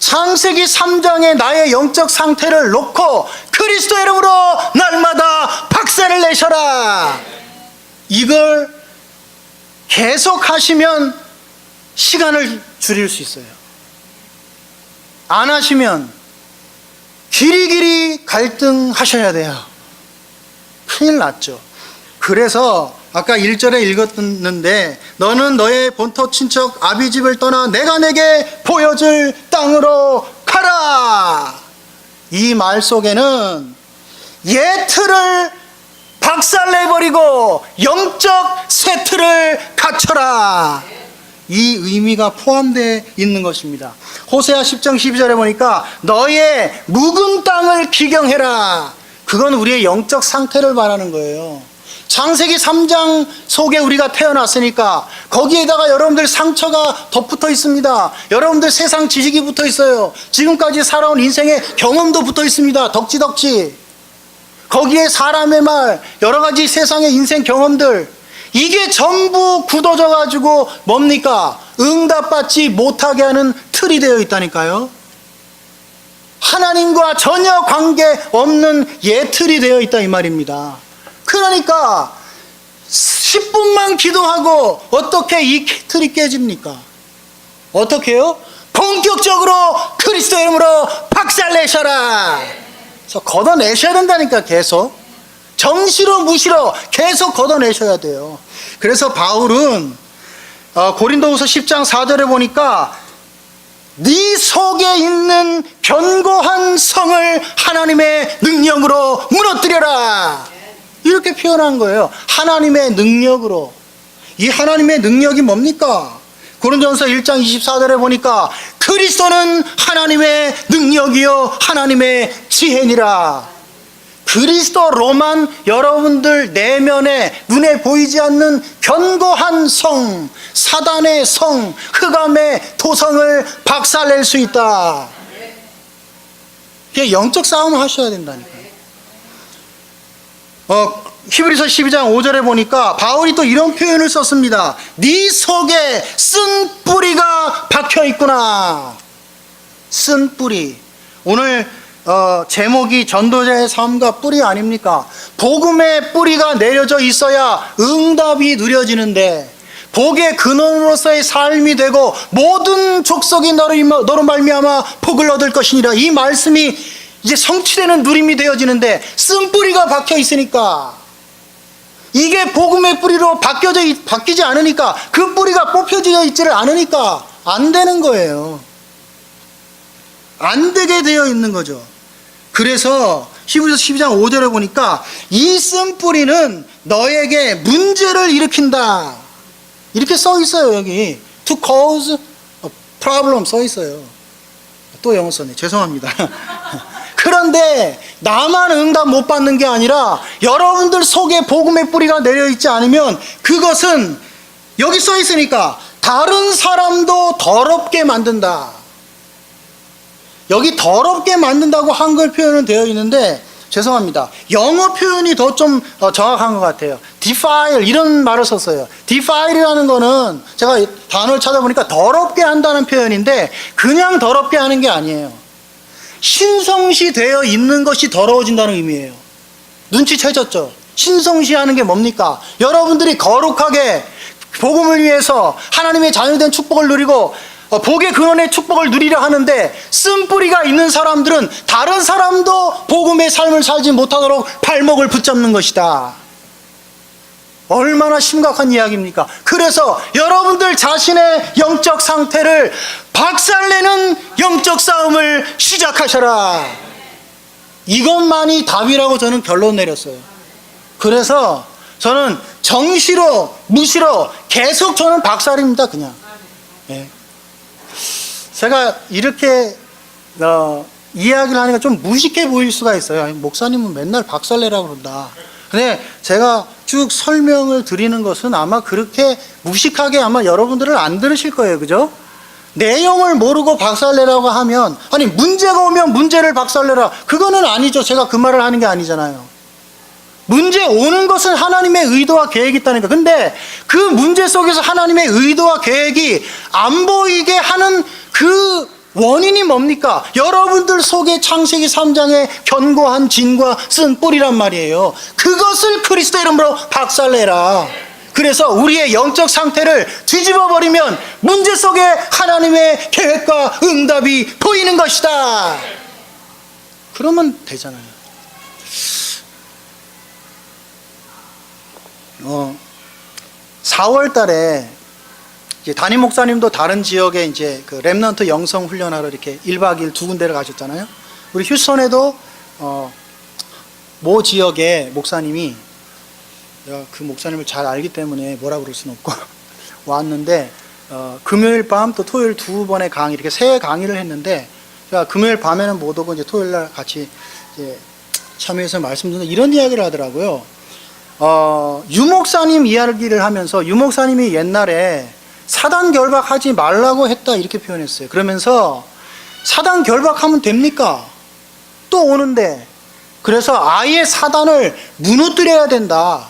창세기 3장의 나의 영적 상태를 놓고 그리스도 이름으로 날마다 박살을 내셔라. 이걸 계속 하시면 시간을 줄일 수 있어요. 안 하시면 길이길이 갈등하셔야 돼요. 큰일 났죠. 그래서 아까 1절에 읽었는데, 너는 너의 본토 친척 아비집을 떠나 내가 내게 보여줄 땅으로 가라. 이 말 속에는 옛 틀을 박살내버리고 영적 새 틀을 갖춰라. 이 의미가 포함되어 있는 것입니다. 호세아 10장 12절에 보니까 너의 묵은 땅을 기경해라. 그건 우리의 영적 상태를 말하는 거예요. 창세기 3장 속에 우리가 태어났으니까 거기에다가 여러분들 상처가 덧붙어 있습니다. 여러분들 세상 지식이 붙어 있어요. 지금까지 살아온 인생의 경험도 붙어 있습니다. 덕지덕지. 거기에 사람의 말, 여러 가지 세상의 인생 경험들, 이게 전부 굳어져 가지고 뭡니까? 응답받지 못하게 하는 틀이 되어 있다니까요. 하나님과 전혀 관계없는 예틀이 되어 있다 이 말입니다. 그러니까 10분만 기도하고 어떻게 이 틀이 깨집니까? 어떻게 해요? 본격적으로 그리스도 이름으로 박살내셔라. 그래서 걷어내셔야 된다니까. 계속 정시로 무시로 계속 걷어내셔야 돼요. 그래서 바울은 고린도후서 10장 4절에 보니까 네 속에 있는 견고한 성을 하나님의 능력으로 무너뜨려라. 이렇게 표현한 거예요. 하나님의 능력으로. 이 하나님의 능력이 뭡니까? 고린도전서 1장 24절에 보니까 그리스도는 하나님의 능력이요 하나님의 지혜니라. 그리스도로만 여러분들 내면에 눈에 보이지 않는 견고한 성, 사단의 성, 흑암의 도성을 박살낼 수 있다. 이게 영적 싸움을 하셔야 된다니까요. 히브리서 12장 5절에 보니까 바울이 또 이런 표현을 썼습니다. 네 속에 쓴 뿌리가 박혀 있구나. 쓴 뿌리. 오늘 제목이 전도자의 삶과 뿌리 아닙니까? 복음의 뿌리가 내려져 있어야 응답이 누려지는데 복의 근원으로서의 삶이 되고 모든 족속이 너로 말미암아 복을 얻을 것이니라. 이 말씀이 이제 성취되는 누림이 되어지는데 쓴 뿌리가 박혀 있으니까 이게 복음의 뿌리로 바뀌지 않으니까 그 뿌리가 뽑혀져 있지를 않으니까 안 되는 거예요. 안 되게 되어 있는 거죠. 그래서 히브리서 12장 5절에 보니까 이 쓴 뿌리는 너에게 문제를 일으킨다. 이렇게 써 있어요. 여기 to cause a problem 써 있어요. 또 영어 썼네. 죄송합니다. 그런데 나만 응답 못 받는 게 아니라 여러분들 속에 복음의 뿌리가 내려 있지 않으면 그것은 여기 써 있으니까 다른 사람도 더럽게 만든다. 여기 더럽게 만든다고 한글 표현은 되어 있는데 죄송합니다. 영어 표현이 더 좀 정확한 것 같아요. defile 이런 말을 썼어요. defile이라는 거는 제가 단어를 찾아보니까 더럽게 한다는 표현인데 그냥 더럽게 하는 게 아니에요. 신성시 되어 있는 것이 더러워진다는 의미예요. 눈치채셨죠? 신성시 하는 게 뭡니까? 여러분들이 거룩하게 복음을 위해서 하나님의 자녀된 축복을 누리고 복의 근원의 축복을 누리려 하는데 쓴 뿌리가 있는 사람들은 다른 사람도 복음의 삶을 살지 못하도록 발목을 붙잡는 것이다. 얼마나 심각한 이야기입니까? 그래서 여러분들 자신의 영적 상태를 박살내는 영적 싸움을 시작하셔라. 이것만이 답이라고 저는 결론 내렸어요. 그래서 저는 정시로 무시로 계속 저는 박살입니다. 그냥. 예. 제가 이렇게 이야기를 하니까 좀 무식해 보일 수가 있어요. 목사님은 맨날 박살내라고 그런다. 근데 제가 쭉 설명을 드리는 것은 아마 그렇게 무식하게 아마 여러분들은 안 들으실 거예요. 그죠? 내용을 모르고 박살내라고 하면 아니 문제가 오면 문제를 박살내라. 그거는 아니죠. 제가 그 말을 하는 게 아니잖아요. 문제 오는 것은 하나님의 의도와 계획이 있다니까. 근데 그 문제 속에서 하나님의 의도와 계획이 안 보이게 하는 그 원인이 뭡니까? 여러분들 속에 창세기 3장에 견고한 진과 쓴 뿌리란 말이에요. 그것을 그리스도 이름으로 박살내라. 그래서 우리의 영적 상태를 뒤집어 버리면 문제 속에 하나님의 계획과 응답이 보이는 것이다. 그러면 되잖아요. 4월 달에 이제 담임 목사님도 다른 지역에 이제 그 렘넌트 영성 훈련하러 이렇게 1박 2일 두 군데를 가셨잖아요. 우리 휴스턴에도 모 지역의 목사님이 그 목사님을 잘 알기 때문에 뭐라 그럴 수는 없고 왔는데 금요일 밤 또 토요일 두 번의 강의 이렇게 세 강의를 했는데 제가 금요일 밤에는 못 오고 이제 토요일 날 같이 이제 참여해서 말씀드리는 이런 이야기를 하더라고요. 유 목사님 이야기를 하면서 유 목사님이 옛날에 사단 결박하지 말라고 했다 이렇게 표현했어요. 그러면서 사단 결박하면 됩니까? 또 오는데 그래서 아예 사단을 무너뜨려야 된다.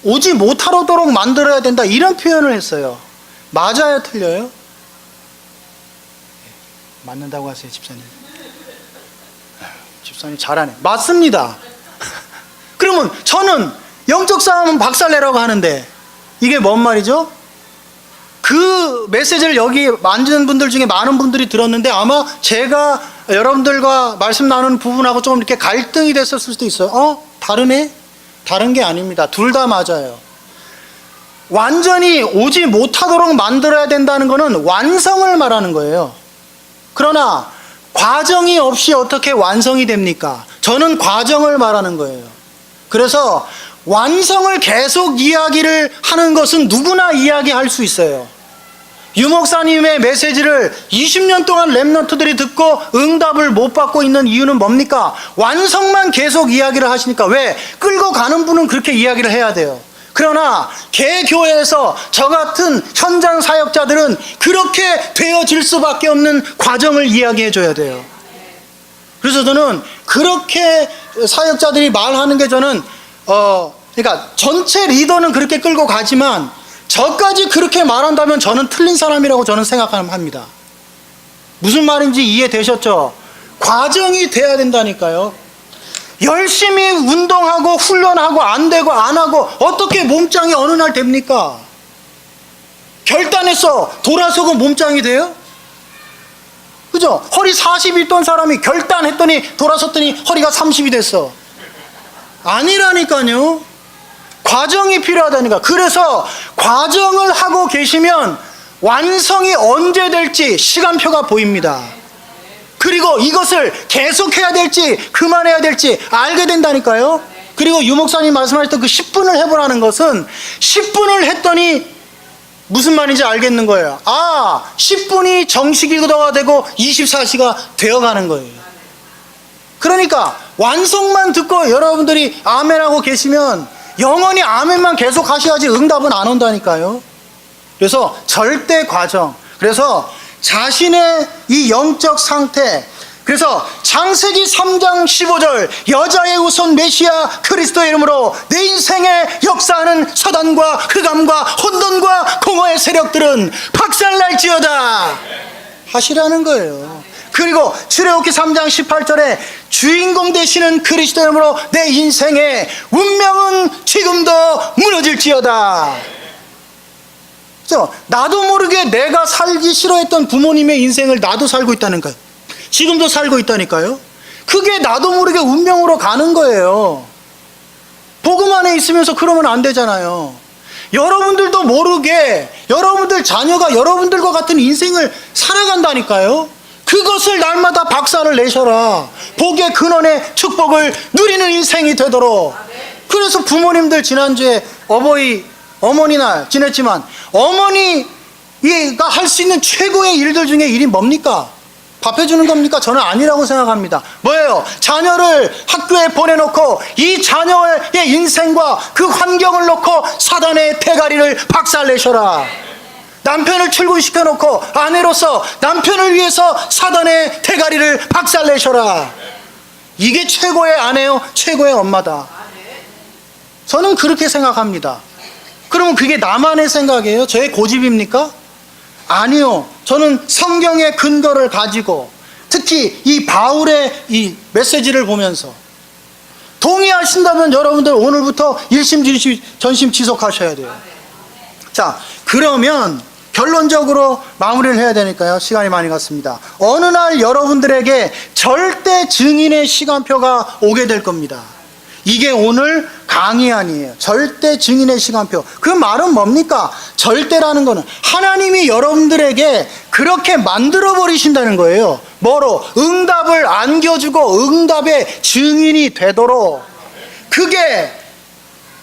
오지 못하도록 만들어야 된다. 이런 표현을 했어요. 맞아요? 틀려요? 맞는다고 하세요, 집사님. 집사님 잘하네. 맞습니다. 그러면 저는 영적 싸움은 박살내라고 하는데 이게 뭔 말이죠? 그 메시지를 여기 만지는 분들 중에 많은 분들이 들었는데 아마 제가 여러분들과 말씀 나누는 부분하고 좀 이렇게 갈등이 됐었을 수도 있어요. 다르네? 다른 게 아닙니다. 둘 다 맞아요. 완전히 오지 못하도록 만들어야 된다는 것은 완성을 말하는 거예요. 그러나 과정이 없이 어떻게 완성이 됩니까? 저는 과정을 말하는 거예요. 그래서 완성을 계속 이야기를 하는 것은 누구나 이야기할 수 있어요. 유 목사님의 메시지를 20년 동안 랩런트들이 듣고 응답을 못 받고 있는 이유는 뭡니까? 완성만 계속 이야기를 하시니까. 왜? 끌고 가는 분은 그렇게 이야기를 해야 돼요. 그러나 개교회에서 저 같은 현장 사역자들은 그렇게 되어질 수밖에 없는 과정을 이야기해 줘야 돼요. 그래서 저는 그렇게 사역자들이 말하는 게 저는 그러니까 전체 리더는 그렇게 끌고 가지만 저까지 그렇게 말한다면 저는 틀린 사람이라고 저는 생각합니다. 무슨 말인지 이해되셨죠? 과정이 돼야 된다니까요. 열심히 운동하고 훈련하고 안 되고 안 하고 어떻게 몸짱이 어느 날 됩니까? 결단해서 돌아서고 몸짱이 돼요? 그죠? 허리 40이 있던 사람이 결단했더니 돌아섰더니 허리가 30이 됐어. 아니라니까요. 과정이 필요하다니까. 그래서 과정을 하고 계시면 완성이 언제 될지 시간표가 보입니다. 그리고 이것을 계속해야 될지 그만해야 될지 알게 된다니까요. 그리고 유 목사님 말씀하셨던 그 10분을 해보라는 것은 10분을 했더니 무슨 말인지 알겠는 거예요. 10분이 정식이가 되고 24시가 되어가는 거예요. 그러니까 완성만 듣고 여러분들이 아멘하고 계시면 영원히 아멘만 계속 하셔야지 응답은 안 온다니까요. 그래서 절대 과정. 그래서 자신의 이 영적 상태. 그래서 창세기 3장 15절 여자의 우선 메시아 그리스도의 이름으로 내 인생에 역사하는 사단과 흑암과 혼돈과 공허의 세력들은 박살날지어다 하시라는 거예요. 그리고 출애굽기 3장 18절에 주인공 되시는 그리스도 이름으로 내 인생의 운명은 지금도 무너질지어다. 그래서 나도 모르게 내가 살기 싫어했던 부모님의 인생을 나도 살고 있다는 거예요. 지금도 살고 있다니까요. 그게 나도 모르게 운명으로 가는 거예요. 복음 안에 있으면서 그러면 안 되잖아요. 여러분들도 모르게 여러분들 자녀가 여러분들과 같은 인생을 살아간다니까요. 그것을 날마다 박살을 내셔라. 복의 근원의 축복을 누리는 인생이 되도록. 그래서 부모님들 지난주에 어머니날 지냈지만 어머니가 할 수 있는 최고의 일들 중에 일이 뭡니까? 밥 해주는 겁니까? 저는 아니라고 생각합니다. 뭐예요? 자녀를 학교에 보내놓고 이 자녀의 인생과 그 환경을 놓고 사단의 대가리를 박살내셔라. 남편을 출근시켜놓고 아내로서 남편을 위해서 사단의 대가리를 박살내셔라. 이게 최고의 아내요, 최고의 엄마다. 저는 그렇게 생각합니다. 그러면 그게 나만의 생각이에요? 저의 고집입니까? 아니요. 저는 성경의 근거를 가지고 특히 이 바울의 이 메시지를 보면서 동의하신다면 여러분들 오늘부터 일심전심 지속하셔야 돼요. 자, 그러면 결론적으로 마무리를 해야 되니까요. 시간이 많이 갔습니다. 어느 날 여러분들에게 절대 증인의 시간표가 오게 될 겁니다. 이게 오늘 강의안이에요. 절대 증인의 시간표. 그 말은 뭡니까? 절대라는 거는 하나님이 여러분들에게 그렇게 만들어 버리신다는 거예요. 뭐로? 응답을 안겨주고 응답의 증인이 되도록. 그게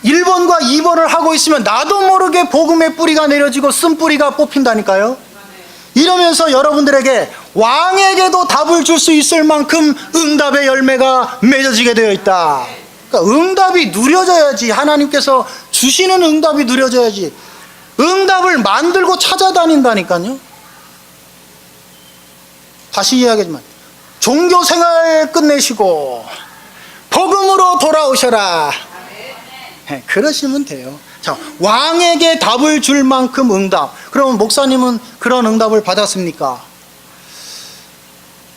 1번과 2번을 하고 있으면 나도 모르게 복음의 뿌리가 내려지고 쓴뿌리가 뽑힌다니까요. 이러면서 여러분들에게 왕에게도 답을 줄 수 있을 만큼 응답의 열매가 맺어지게 되어 있다. 그러니까 응답이 누려져야지. 하나님께서 주시는 응답이 누려져야지. 응답을 만들고 찾아다닌다니까요. 다시 이야기하지만 종교생활 끝내시고 복음으로 돌아오셔라. 네, 그러시면 돼요. 자, 왕에게 답을 줄 만큼 응답. 그러면 목사님은 그런 응답을 받았습니까?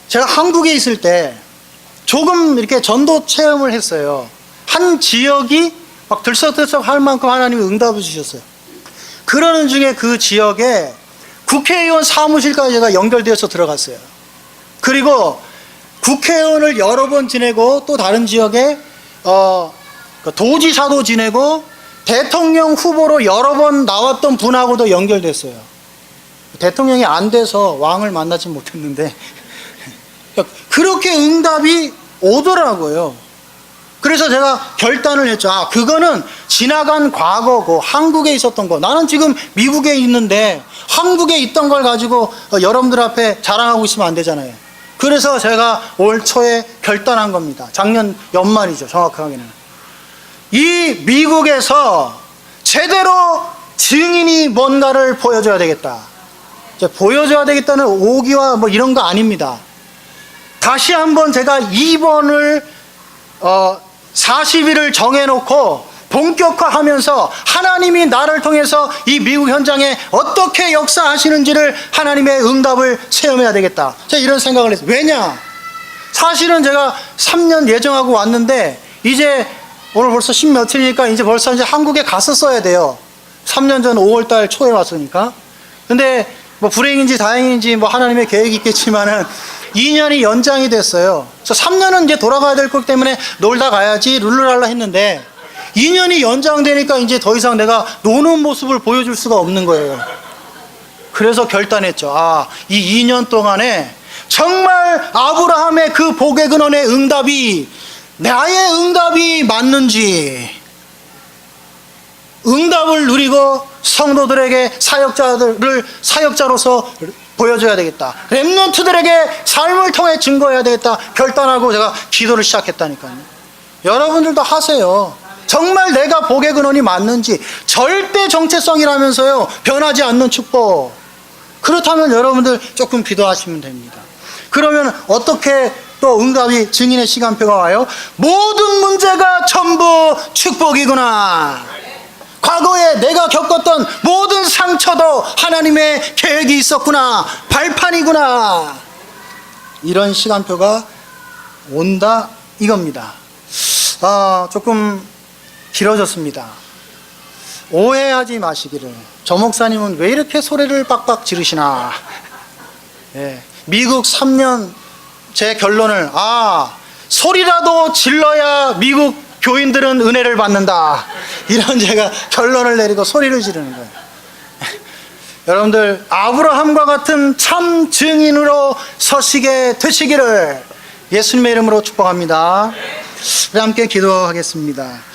제가 한국에 있을 때 조금 이렇게 전도 체험을 했어요. 한 지역이 막 들썩들썩 할 만큼 하나님이 응답을 주셨어요. 그러는 중에 그 지역에 국회의원 사무실까지 제가 연결되어서 들어갔어요. 그리고 국회의원을 여러 번 지내고 또 다른 지역에 도지사도 지내고 대통령 후보로 여러 번 나왔던 분하고도 연결됐어요. 대통령이 안 돼서 왕을 만나지 못했는데 그렇게 응답이 오더라고요. 그래서 제가 결단을 했죠. 아, 그거는 지나간 과거고 한국에 있었던 거. 나는 지금 미국에 있는데 한국에 있던 걸 가지고 여러분들 앞에 자랑하고 있으면 안 되잖아요. 그래서 제가 올 초에 결단한 겁니다. 작년 연말이죠, 정확하게는. 이 미국에서 제대로 증인이 뭔가를 보여줘야 되겠다. 보여줘야 되겠다는 오기와 뭐 이런 거 아닙니다. 다시 한번 제가 2번을 40일을 정해놓고 본격화하면서 하나님이 나를 통해서 이 미국 현장에 어떻게 역사하시는지를 하나님의 응답을 체험해야 되겠다. 제가 이런 생각을 했어요. 왜냐? 사실은 제가 3년 예정하고 왔는데 이제 오늘 벌써 10 며칠이니까 이제 벌써 이제 한국에 갔었어야 돼요. 3년 전 5월달 초에 왔으니까. 근데 뭐 불행인지 다행인지 뭐 하나님의 계획이 있겠지만은 2년이 연장이 됐어요. 그래서 3년은 이제 돌아가야 될 거기 때문에 놀다 가야지 룰루랄라 했는데 2년이 연장되니까 이제 더 이상 내가 노는 모습을 보여줄 수가 없는 거예요. 그래서 결단했죠. 아, 이 2년 동안에 정말 아브라함의 그 복의 근원의 응답이 나의 응답이 맞는지, 응답을 누리고 성도들에게 사역자로서 보여줘야 되겠다. 렘넌트들에게 삶을 통해 증거해야 되겠다. 결단하고 제가 기도를 시작했다니까요. 여러분들도 하세요. 정말 내가 복의 근원이 맞는지. 절대 정체성이라면서요, 변하지 않는 축복. 그렇다면 여러분들 조금 기도하시면 됩니다. 그러면 어떻게 또 응답이 증인의 시간표가 와요? 모든 문제가 전부 축복이구나. 과거에 내가 겪었던 모든 상처도 하나님의 계획이 있었구나. 발판이구나. 이런 시간표가 온다 이겁니다. 조금 길어졌습니다. 오해하지 마시기를. 저 목사님은 왜 이렇게 소리를 빡빡 지르시나. 미국 3년 제 결론을, 소리라도 질러야 미국 교인들은 은혜를 받는다. 이런 제가 결론을 내리고 소리를 지르는 거예요. 여러분들, 아브라함과 같은 참 증인으로 서시게 되시기를 예수님의 이름으로 축복합니다. 우리 함께 기도하겠습니다.